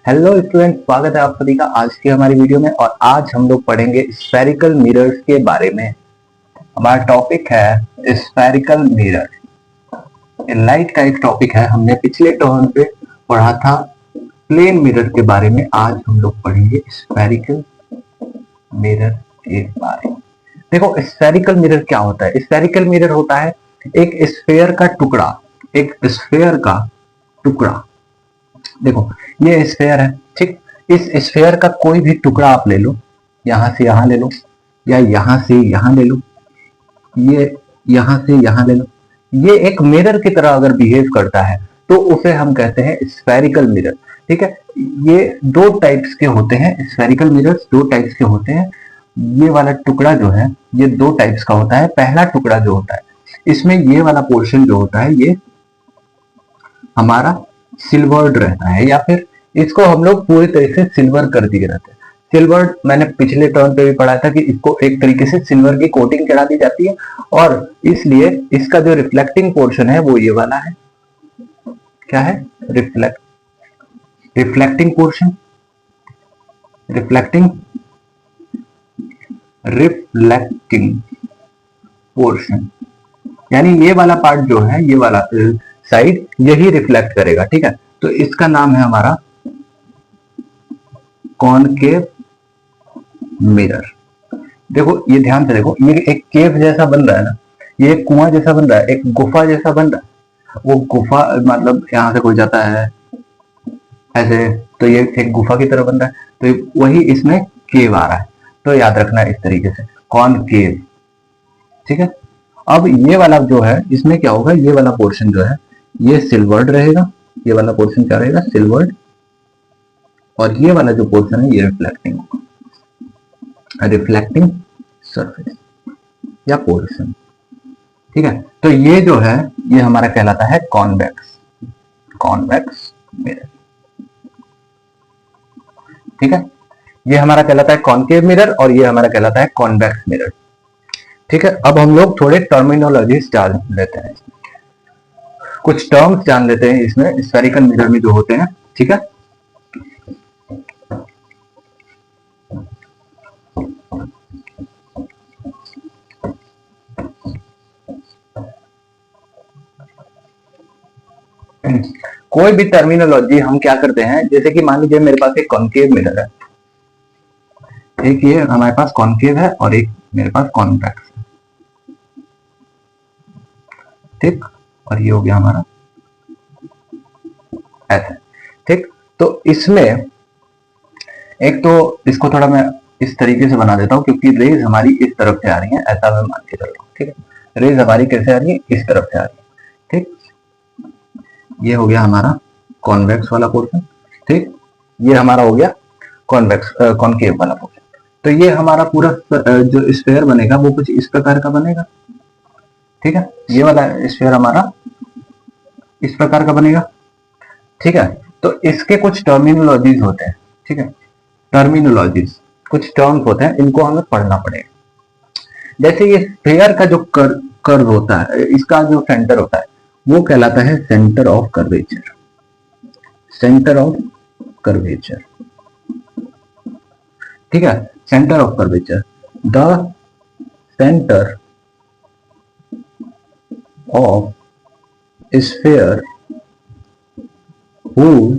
Hello student, स्वागत है आप सभी का आज की हमारी वीडियो में। और आज हम लोग पढ़ेंगे स्फेरिकल मिरर्स के बारे में। हमारा टॉपिक है स्फेरिकल मिरर। लाइट का एक टॉपिक है, हमने पिछले टर्म पे पढ़ा था प्लेन मिरर के बारे में। आज हम लोग पढ़ेंगे स्फेरिकल मिरर के बारे में। देखो, स्फेरिकल मिरर क्या होता है? स्फेरिकल मिरर होता है एक स्फेयर का टुकड़ा। एक स्फेयर का टुकड़ा, देखो ये स्फेयर है, ठीक। इस स्फेयर का कोई भी टुकड़ा आप ले लो, यहां से यहां ले लो या यहां से यहां ले लो, ये यहां से यहां ले लो। ये एक मिरर की तरह अगर बिहेव करता है तो उसे हम कहते हैं स्फेरिकल मिरर, ठीक है। ये दो टाइप्स के होते हैं, स्फेरिकल मिरर्स दो टाइप्स के होते हैं। ये वाला टुकड़ा जो है ये दो टाइप्स का होता है। पहला टुकड़ा जो होता है, इसमें ये वाला पोर्शन जो होता है ये हमारा सिल्वर्ड रहता है, या फिर इसको हम लोग पूरी तरह से सिल्वर कर दिए रहते हैं। सिल्वर्ड मैंने पिछले टर्म पे भी पढ़ा था कि इसको एक तरीके से सिल्वर की कोटिंग चढ़ा दी जाती है, और इसलिए इसका जो रिफ्लेक्टिंग पोर्शन है वो ये वाला है। क्या है? रिफ्लेक्टिंग पोर्शन, रिफ्लेक्टिंग पोर्शन, यानी ये वाला पार्ट जो है, ये वाला साइड यही रिफ्लेक्ट करेगा, ठीक है। तो इसका नाम है हमारा कॉनकेव मिरर। देखो ये ध्यान से देखो, ये एक केव जैसा बन रहा है ना, ये एक कुआं जैसा बन रहा है, एक गुफा जैसा बन रहा है। वो गुफा मतलब यहां से कोई जाता है ऐसे, तो ये एक गुफा की तरह बन रहा है, तो वही इसमें केव आ रहा है। तो याद रखना इस तरीके से कॉनकेव, ठीक है। अब ये वाला जो है, इसमें क्या होगा, ये वाला पोर्शन जो है ये सिल्वर्ड रहेगा। ये वाला पोर्शन क्या रहेगा? सिल्वर्ड। और ये वाला जो पोर्शन है ये रिफ्लेक्टिंग होगा, रिफ्लेक्टिंग सरफेस या पोर्शन, ठीक है। तो ये जो है ये हमारा कहलाता है कॉन्वेक्स, कॉन्वेक्स मिरर, ठीक है। ये हमारा कहलाता है कॉनकेव मिरर और ये हमारा कहलाता है कॉन्वेक्स मिरर, ठीक है। अब हम लोग थोड़े टर्मिनोलॉजीज जान लेते हैं, कुछ टर्म्स जान लेते हैं इसमें स्फेरिकल मिरर में जो होते हैं, ठीक है। कोई भी टर्मिनोलॉजी हम क्या करते हैं, जैसे कि मान लीजिए मेरे पास एक कॉनकेव मिरर है, एक ये हमारे पास कॉनकेव है और एक मेरे पास कॉन्वेक्स है, ठीक। और ये हो गया हमारा ऐसा, ठीक। तो इसमें एक तो इसको थोड़ा मैं इस तरीके से बना देता हूं, क्योंकि रेज हमारी इस तरफ से आ रही है, ऐसा मैं मान के चल रहा हूं, ठीक है। रेज हमारी कैसे आ रही है? इस तरफ से आ रही है, ठीक। ये हो गया हमारा कॉन्वेक्स वाला पोर्शन, ठीक। ये हमारा हो गया कॉन्वेक्स कॉनकेव वाला पोर्शन। तो ये हमारा पूरा जो स्फेयर बनेगा वो कुछ इस प्रकार का बनेगा, ठीक है। ये वाला स्फेयर हमारा इस प्रकार का बनेगा, ठीक है। तो इसके कुछ टर्मिनोलॉजीज होते हैं, ठीक है। टर्मिनोलॉजीज, कुछ टर्म्स होते हैं, इनको हमें पढ़ना पड़ेगा। जैसे ये स्फेयर का जो कर्व होता है, इसका जो सेंटर होता है वो कहलाता है centre of curvature, centre of curvature, ठीक है। Centre of curvature, the centre of sphere whose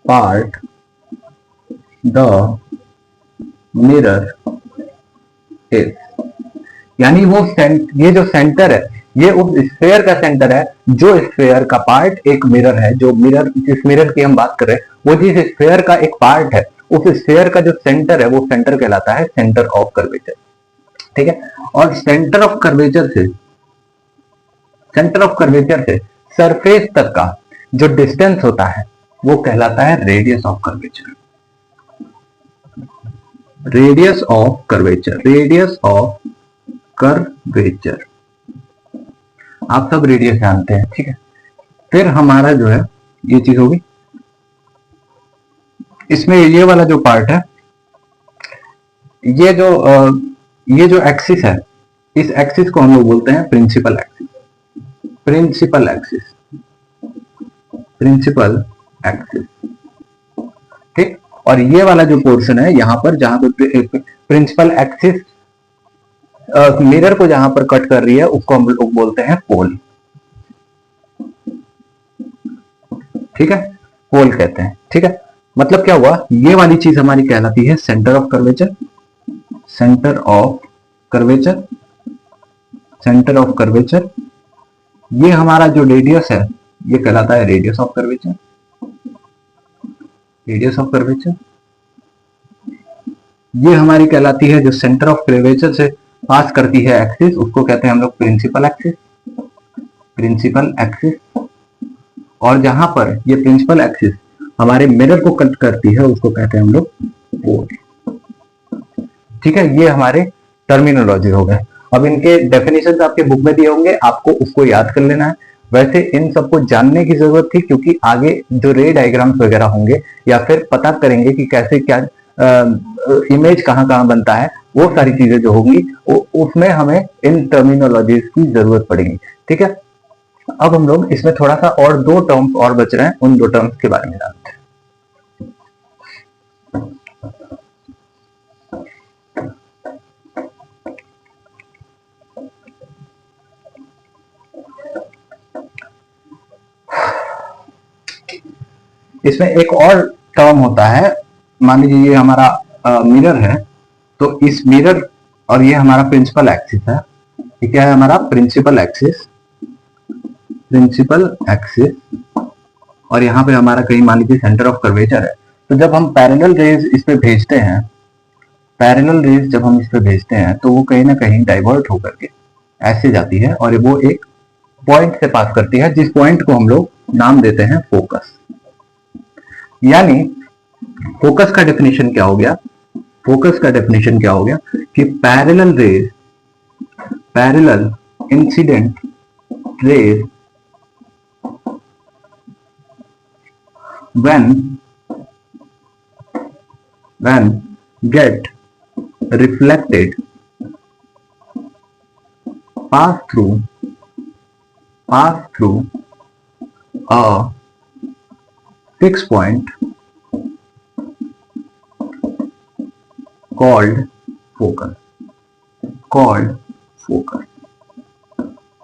part the mirror is, यानी वो ये जो सेंटर है ये उस स्फेयर का सेंटर है, जो स्फेयर का पार्ट एक मिरर है, जो मिरर, जिस मिरर की हम बात कर रहे हैं वो जिस स्फेयर का एक पार्ट है, उस स्फेयर का जो सेंटर है वो सेंटर कहलाता है सेंटर ऑफ कर्वेचर, ठीक है। और सेंटर ऑफ कर्वेचर से सरफेस तक का जो डिस्टेंस होता है वो कहलाता है radius of curvature, radius of curvature, radius of curvature. आप सब रेडियस जानते हैं, ठीक है। फिर हमारा जो है ये चीज होगी, इसमें ये वाला जो पार्ट है, ये जो एक्सिस है, इस एक्सिस को हम लोग बोलते हैं principal axis, principal axis, principal axis, और ये वाला जो पोर्शन है यहाँ पर, जहां पर प्रिंसिपल एक्सिस मिरर को जहां पर कट कर रही है, उसको हम लोग बोलते हैं पोल। ठीक है, पोल कहते हैं। ठीक है, मतलब क्या हुआ, ये वाली चीज हमारी कहलाती है centre of curvature. Centre of curvature, centre of curvature. ये हमारा जो रेडियस है ये कहलाता है radius of curvature. Radius of curvature ये हमारी कहलाती है, जो सेंटर ऑफ कर्वेचर से पास करती है एक्सिस, उसको कहते हैं हम लोग प्रिंसिपल एक्सिस। Principal axis. और जहां पर ये प्रिंसिपल एक्सिस हमारे मिरर को कट करती है, उसको कहते हैं हम लोग पोल। ठीक है, ये हमारे टर्मिनोलॉजी हो गए। अब इनके डेफिनेशन आपके बुक में दिए होंगे, आपको उसको याद कर लेना है। वैसे इन सबको जानने की जरूरत थी, क्योंकि आगे जो रे डायग्राम्स वगैरह होंगे, या फिर पता करेंगे कि कैसे क्या इमेज कहाँ कहाँ बनता है, वो सारी चीजें जो होंगी उसमें हमें इन टर्मिनोलॉजीज की जरूरत पड़ेगी। ठीक है, अब हम लोग इसमें थोड़ा सा और दो टर्म्स और बच रहे हैं, उन दो टर्म्स के बारे में जानते हैं। इसमें एक और टर्म होता है, मान लीजिए ये हमारा मिरर है, तो इस मिरर और ये हमारा प्रिंसिपल एक्सिस है। ये क्या है हमारा प्रिंसिपल एक्सिस। Principal axis. और यहाँ पे हमारा कहीं मान लीजिए सेंटर ऑफ कर्वेचर है। तो जब हम पैरेलल रेज इस पे भेजते हैं, पैरेलल रेज जब हम इस पे भेजते हैं, तो वो कहीं ना कहीं डाइवर्ट होकर के ऐसे जाती है, और वो एक पॉइंट से पास करती है, जिस पॉइंट को हम लोग नाम देते हैं फोकस। यानी फोकस का डेफिनेशन क्या हो गया, फोकस का डेफिनेशन क्या हो गया कि parallel raise, parallel incident raise when get reflected pass through a fixed point called focus, called focus।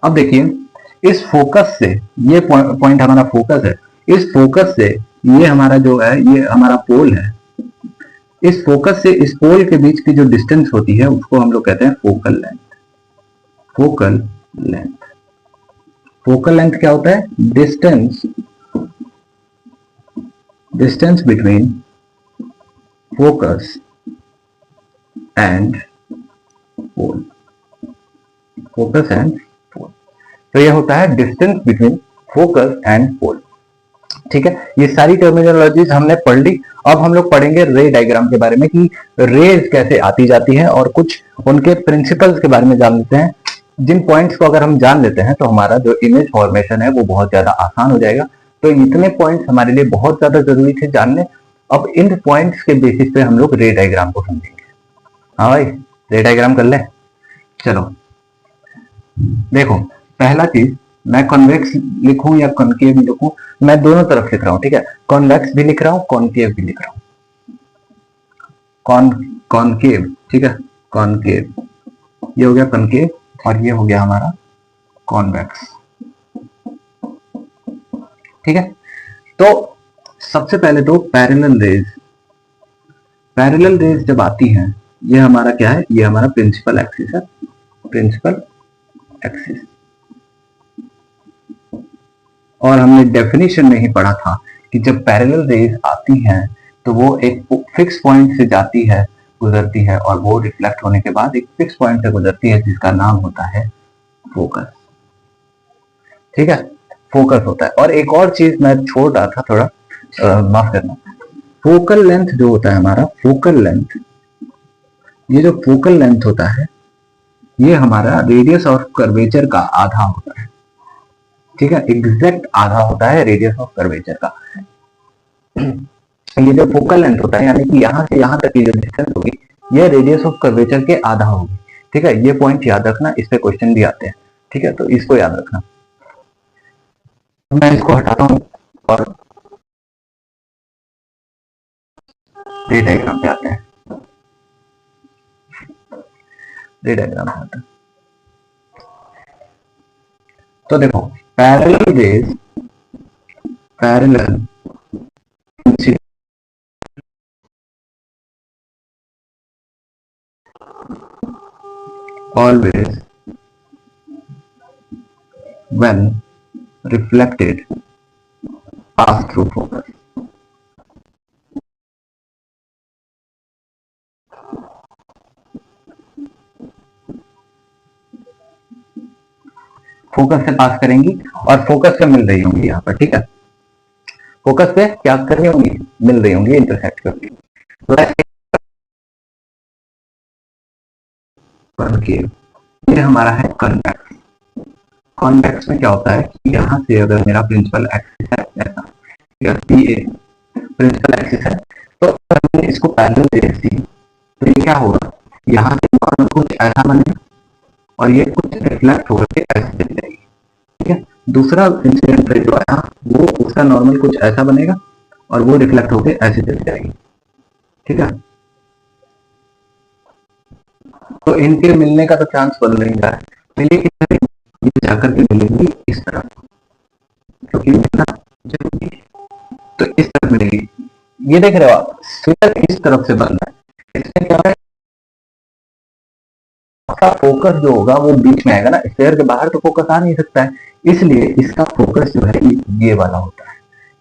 अब देखिए इस फोकस से, ये पॉइंट हमारा फोकस है, इस फोकस से ये हमारा जो है, ये हमारा पोल है, इस फोकस से इस पोल के बीच की जो डिस्टेंस होती है उसको हम लोग कहते हैं focal length. Focal length, focal length क्या होता है, distance, distance between focus and pole, focus and pole. तो यह होता है distance between focus and pole. ठीक है, ये सारी टर्मिनोलॉजीज हमने पढ़ ली। अब हम लोग पढ़ेंगे रे डायग्राम के बारे में, कि रेज कैसे आती जाती है, और कुछ उनके प्रिंसिपल्स के बारे में जान लेते हैं। जिन पॉइंट्स को अगर हम जान लेते हैं तो हमारा जो इमेज फॉर्मेशन है वो बहुत ज्यादा आसान हो जाएगा। तो इतने पॉइंट्स हमारे लिए बहुत ज्यादा जरूरी थे जानने। अब इन पॉइंट्स के बेसिस पे हम लोग रे डायग्राम को समझेंगे। हाँ भाई, रे डायग्राम कर ले। चलो देखो, पहला चीज, मैं कॉन्वेक्स लिखूं या कॉनकेव लिखूं, मैं दोनों तरफ लिख रहा हूं। ठीक है, कॉन्वेक्स भी लिख रहा हूं, कॉनकेव भी लिख रहा हूं। कॉनकेव, ठीक है, कॉनकेव, ये हो गया कॉनकेव, और ये हो गया हमारा कॉन्वेक्स। ठीक है, तो सबसे पहले तो पैरेलल रेज, पैरेलल रेज जब आती हैं, ये हमारा क्या है, ये हमारा प्रिंसिपल एक्सिस है, प्रिंसिपल एक्सिस। और हमने डेफिनेशन में ही पढ़ा था कि जब पैरेलल रेज आती हैं तो वो एक फिक्स पॉइंट से जाती है, गुजरती है, और वो रिफ्लेक्ट होने के बाद एक फिक्स पॉइंट से गुजरती है, जिसका नाम होता है फोकस। ठीक है, फोकस होता है। और एक और चीज मैं छोड़ रहा था थोड़ा, माफ करना, फोकल लेंथ जो होता है हमारा, फोकल लेंथ, ये जो फोकल लेंथ होता है ये हमारा रेडियस ऑफ कर्वेचर का आधा होता है। ठीक है, एग्जैक्ट आधा होता है रेडियस ऑफ कर्वेचर का। ये जो फोकल लेंथ होता है, यानी कि यहां से यहां तक की जो डिस्टेंस होगी, ये रेडियस ऑफ कर्वेचर के आधा होगी। ठीक है, ये पॉइंट याद रखना, इस पे क्वेश्चन भी आते हैं। ठीक है, तो इसको याद रखना। मैं इसको हटाता हूं और रे डायग्राम पे आते हैं। रे डायग्राम पे आते हैं तो देखो, parallel raise, parallel always when reflected pass through focus. Focus से पास करेंगी और फोकस से मिल रही होंगी यहाँ पर, ठीक है। फोकस पे क्या कर रही होंगी, मिल रही होंगी, इंटरसेक्ट करती होंगी। ये हमारा है कन्वेक्स। कॉन्वेक्स में क्या होता है कि यहाँ से अगर मेरा प्रिंसिपल एक्सिस है ऐसा, पी ए प्रिंसिपल एक्सिस है, तो अगर मैंने इसको पैरेलल रेज दी तो ये क्या होगा, यहाँ से कुछ ऐसा बनेगा और ये कुछ रिफ्लेक्ट होकर के ऐसे चली जाएगी, ठीक है। दूसरा इंसिडेंट रे जो है वो उसका नॉर्मल कुछ ऐसा बनेगा और वो रिफ्लेक्ट होकर ऐसे चली जाएगी, ठीक है। तो इनके मिलने का तो चांस बन नहीं रहा है, मिले किधर, ये जाकर के मिलेंगी इस तरफ, क्योंकि मिलना जरूरी है, तो इस तरफ मिलेगी। ये देख रहे हो आप, स्फीयर इस तरफ से बन रहा है, इसमें क्या है, आपका फोकस जो होगा वो बीच में आएगा ना, स्फीयर के बाहर तो फोकस आ नहीं सकता है, इसलिए इसका फोकस जो है ये वाला होता है,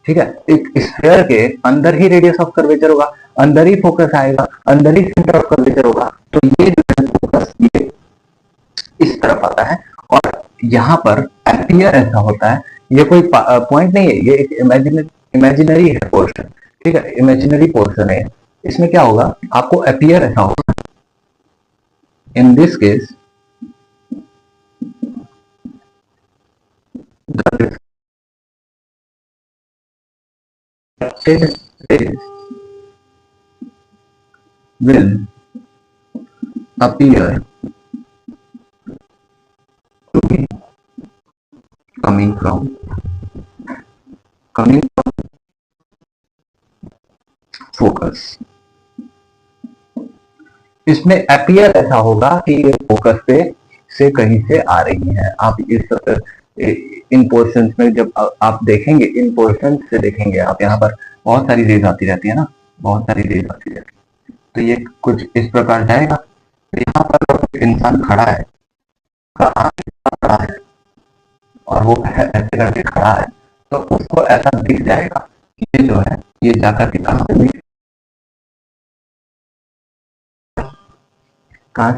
ठीक है। एक स्फीयर के अंदर ही रेडियस ऑफ कर्वेचर होगा, अंदर ही फोकस आएगा, अंदर ही सेंटर ऑफ कर्वेचर होगा, तो ये जो है फोकस ये इस तरफ आता है। और यहाँ पर एपियर ऐसा होता है, ये कोई पॉइंट नहीं है, ये एक इमेजिनरी है पोर्शन, ठीक है, इमेजिनरी पोर्शन है। इसमें क्या होगा, आपको एपियर ऐसा होगा, in this case the reflected rays will appear to be coming from focus। इसमें अपीयर ऐसा होगा कि ये फोकस पे से कहीं से आ रही है। आप इस इन पोर्शन में जब आप देखेंगे, इन पोर्शन से देखेंगे आप, यहाँ पर बहुत सारी रेज आती रहती है ना, बहुत सारी रेज आती रहती है, तो ये कुछ इस प्रकार जाएगा, तो यहाँ पर इंसान खड़ा है, खड़ा है और वो ऐसे करके खड़ा है, तो उसको ऐसा दिख जाएगा कि ये जो है ये जाकर के कहाँ से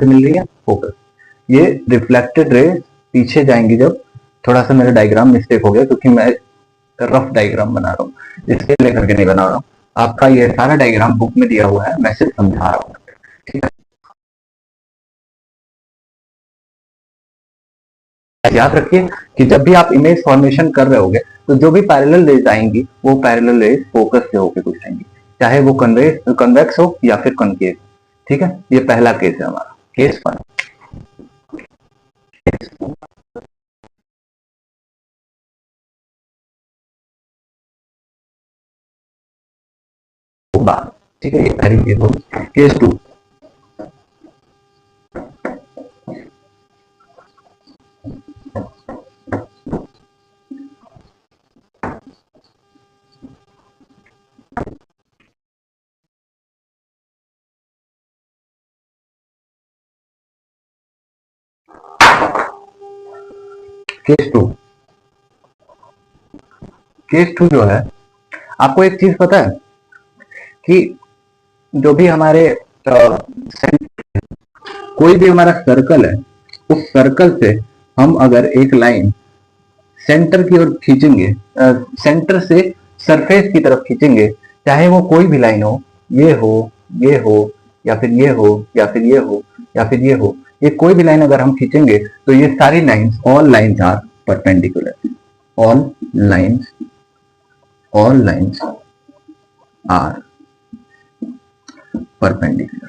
मिल रही है, फोकस। ये रिफ्लेक्टेड रे पीछे जाएंगी जब, थोड़ा सा मेरा डायग्राम मिस्टेक हो गया क्योंकि मैं रफ डायग्राम बना रहा हूँ, इसके लेकर के नहीं बना रहा हूँ, आपका ये सारा डायग्राम बुक में दिया हुआ है, मैं सिर्फ समझा रहा हूँ, ठीक है। याद रखिए कि जब भी आप इमेज फॉर्मेशन कर रहे होगे तो जो भी पैरेलल रेज आएंगी वो पैरेलल रेज फोकस से होकर कुछ आएंगी, चाहे वो कन्वेक्स हो या फिर कॉन्केव, ठीक है। ये पहला केस है हमारा, केस 1। ठीक है, ये पहली केस होगी। केस 2, केस 2, केस 2 जो है, आपको एक चीज पता है कि जो भी हमारे कोई भी हमारा सर्कल है, उस सर्कल से हम अगर एक लाइन सेंटर की ओर खींचेंगे, सेंटर से सरफेस की तरफ खींचेंगे, चाहे वो कोई भी लाइन हो, ये हो, ये हो, या फिर ये हो, या फिर ये हो, या फिर ये हो, ये कोई भी लाइन अगर हम खींचेंगे तो ये सारी lines, all lines are perpendicular, all lines are perpendicular.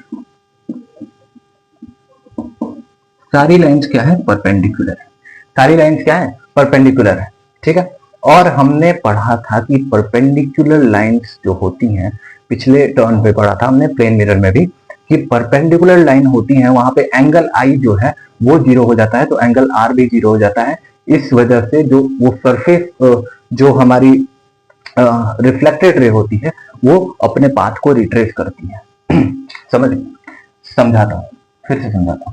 सारी लाइंस क्या है, परपेंडिकुलर है, सारी लाइंस क्या है, परपेंडिकुलर है, ठीक है। और हमने पढ़ा था कि परपेंडिकुलर लाइंस जो होती हैं, पिछले टर्न पे पढ़ा था हमने प्लेन मिरर में भी, कि परपेंडिकुलर लाइन होती है वहां पे एंगल आई जो है वो जीरो हो जाता है, तो एंगल आर भी जीरो हो जाता है। इस वजह से जो वो सरफेस जो हमारी रिफ्लेक्टेड रे होती है वो अपने पाथ को रिट्रेस करती है। समझाता हूं, फिर से समझाता हूं।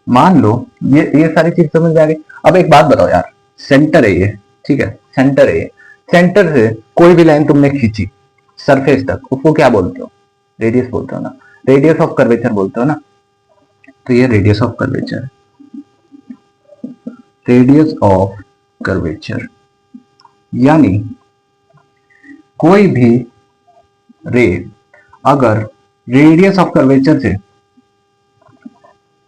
मान लो ये सारी चीज समझ में आ गई। अब एक बात बताओ यार, सेंटर है ये, ठीक है, सेंटर है ये, सेंटर से कोई भी लाइन तुमने खींची सरफेस तक, उसको क्या बोलते हो? रेडियस बोलते हो ना, रेडियस ऑफ कर्वेचर बोलते हो ना। तो ये radius of curvature, radius of curvature, यानी कोई भी रे अगर रेडियस ऑफ कर्वेचर से,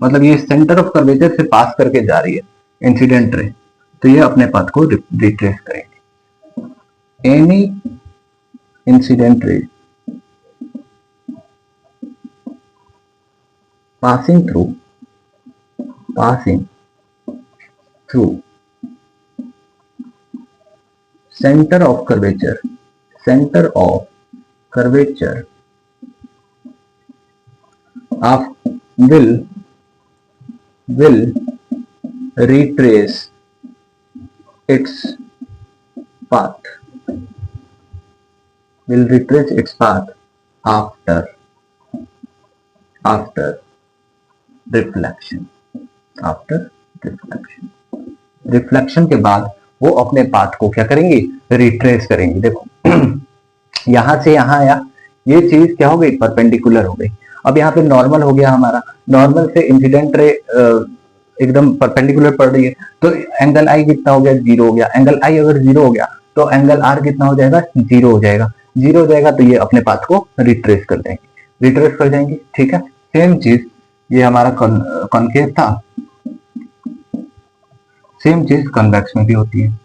मतलब ये सेंटर ऑफ कर्वेचर से पास करके जा रही है इंसिडेंट रे, तो ये अपने पाथ को रिट्रेस करेंगे। Any incident ray passing through center of curvature of will retrace its path after reflection के बाद वो अपने पाथ को क्या करेंगे? रिट्रेस करेंगे। देखो यहां से यहां आया, ये चीज क्या हो गई? परपेंडिकुलर हो गई। अब यहाँ पे नॉर्मल हो गया हमारा, नॉर्मल से इंसिडेंट रे एकदम परपेंडिकुलर पड़ रही है, तो एंगल आई कितना हो गया? जीरो हो गया। एंगल आई अगर जीरो हो गया तो एंगल आर कितना हो जाएगा? जीरो हो जाएगा। जीरो हो जाएगा तो ये अपने पाथ को रिट्रेस कर जाएंगे, ठीक है। सेम चीज ये हमारा कॉनकेव था, सेम चीज कन्वेक्स में भी होती है।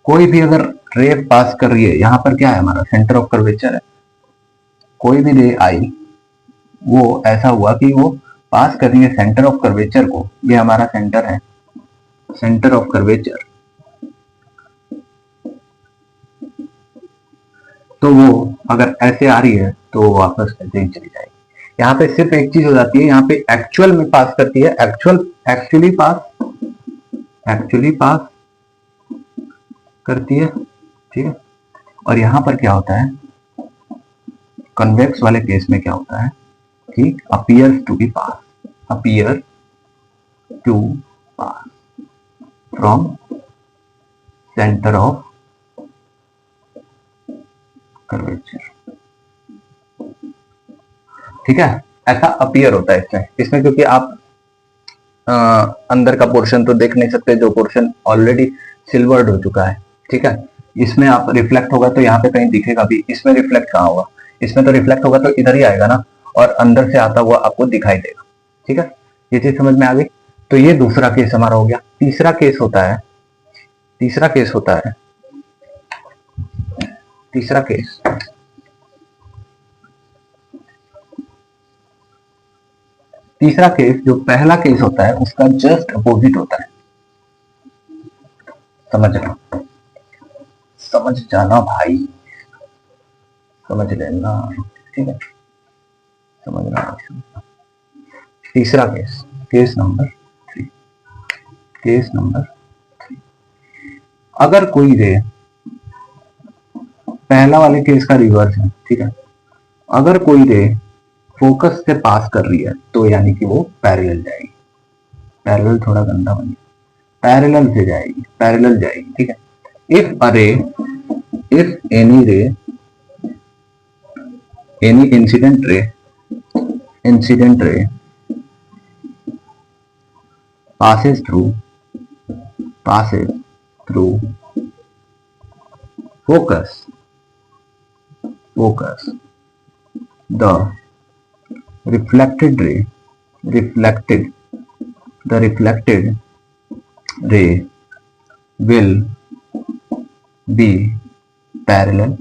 कोई भी अगर रे पास कर रही है, यहां पर क्या है? हमारा सेंटर ऑफ कर्वेचर है। कोई भी रे आई, वो ऐसा हुआ कि वो पास कर रही है सेंटर ऑफ कर्वेचर को, ये हमारा सेंटर है, सेंटर ऑफ कर्वेचर, तो वो अगर ऐसे आ रही है तो वो वापस ऐसे ही चली जाएगी। यहाँ पे सिर्फ एक चीज हो जाती है, यहाँ पे एक्चुअल में पास करती है, एक्चुअली पास करती है, ठीक है। और यहाँ पर क्या होता है? कन्वेक्स वाले केस में क्या होता है कि appears to pass from center of curvature, ठीक है। ऐसा अपीयर होता है इसमें क्योंकि आप अंदर का पोर्शन तो देख नहीं सकते, जो पोर्शन ऑलरेडी सिल्वर्ड हो चुका है, ठीक है। इसमें आप रिफ्लेक्ट होगा तो यहाँ पे कहीं दिखेगा भी, इसमें रिफ्लेक्ट कहाँ होगा? इसमें तो रिफ्लेक्ट होगा तो इधर ही आएगा ना, और अंदर से आता हुआ आपको दिखाई देगा, ठीक है। ये चीज समझ में आ गई। तो ये दूसरा केस हमारा हो गया। तीसरा केस होता है, तीसरा केस जो पहला केस होता है उसका जस्ट अपोजिट होता है। समझ जाना भाई, समझ लेना, ठीक है, समझना। तीसरा केस नंबर 3, अगर कोई रे, पहला वाले केस का रिवर्स है, ठीक है। अगर कोई रे फोकस से पास कर रही है तो यानी कि वो पैरेलल जाएगी। पैरेलल थोड़ा गंदा बन गया, पैरेलल से जाएगी, पैरेलल जाएगी, ठीक है। If any incident ray passes through focus, the reflected ray will be parallel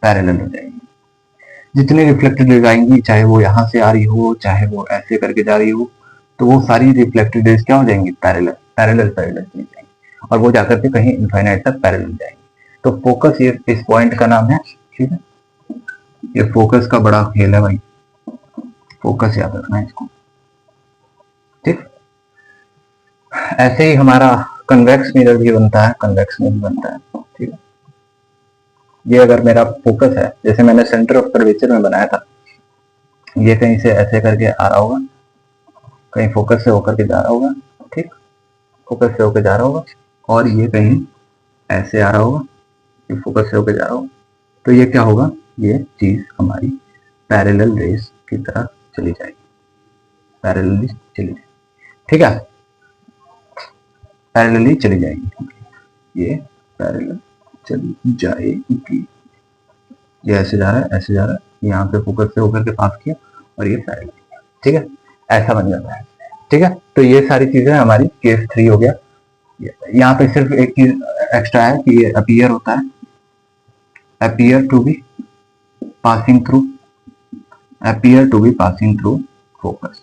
हो जाएगी। जितने रिफ्लेक्टेड रेज आएंगी, चाहे वो यहां से आ रही हो, चाहे वो ऐसे करके जा रही हो, तो वो सारी रिफ्लेक्टेड रेज क्या हो जाएंगी, पैरेलल पैरेलल पैरेलल चली जाएंगी और वो जाकर के कहीं इनफाइनाइट तक पैरेलल जाएंगी। तो फोकस ये इस पॉइंट का नाम है, ठीक है, ये फोकस का बड़ा खेल है भाई, फोकस याद रखना है इसको, ठीक। ऐसे ही हमारा कन्वेक्स मिरर भी बनता है, कन्वेक्स में भी बनता है, ठीक है। ये अगर मेरा फोकस है, जैसे मैंने सेंटर ऑफ कर्वेचर में बनाया था, ये कहीं से ऐसे करके आ रहा होगा, कहीं फोकस से होकर के जा रहा होगा, ठीक, फोकस से होकर जा रहा होगा, और ये कहीं ऐसे आ रहा होगा, ये फोकस से होकर जा रहा होगा। तो ये क्या होगा, ये चीज हमारी पैरेलल रेस की तरह चली जाएगी, पैरेलली चली जाएगी, ठीक है, पैरेलली चली जाएगी, ये पैरेलल चली जाएगी। ये ऐसे जा रहा है, ऐसे जा रहा है, यहाँ पे फोकस से होकर के पास किया और ये पैरेलल, ठीक है, ऐसा बन जाता है, ठीक है। तो ये सारी चीजें हमारी केस 3 हो गया। यहाँ पे सिर्फ एक चीज एक्स्ट्रा है कि ये अपीयर होता है, appear to be passing through, appear to be passing through focus,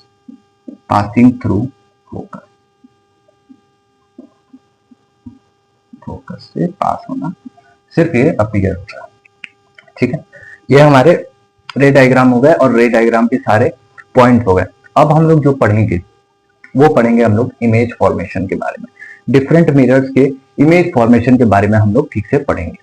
passing through focus, focus से पास होना, सिर्फ ये अपीयर होता है, ठीक है। ये हमारे रे डायग्राम हो गए और रे डायग्राम के सारे पॉइंट हो गए। अब हम लोग जो पढ़ेंगे वो पढ़ेंगे हम लोग इमेज फॉर्मेशन के बारे में, डिफरेंट मिरर्स के इमेज फॉर्मेशन के बारे में हम लोग ठीक से पढ़ेंगे।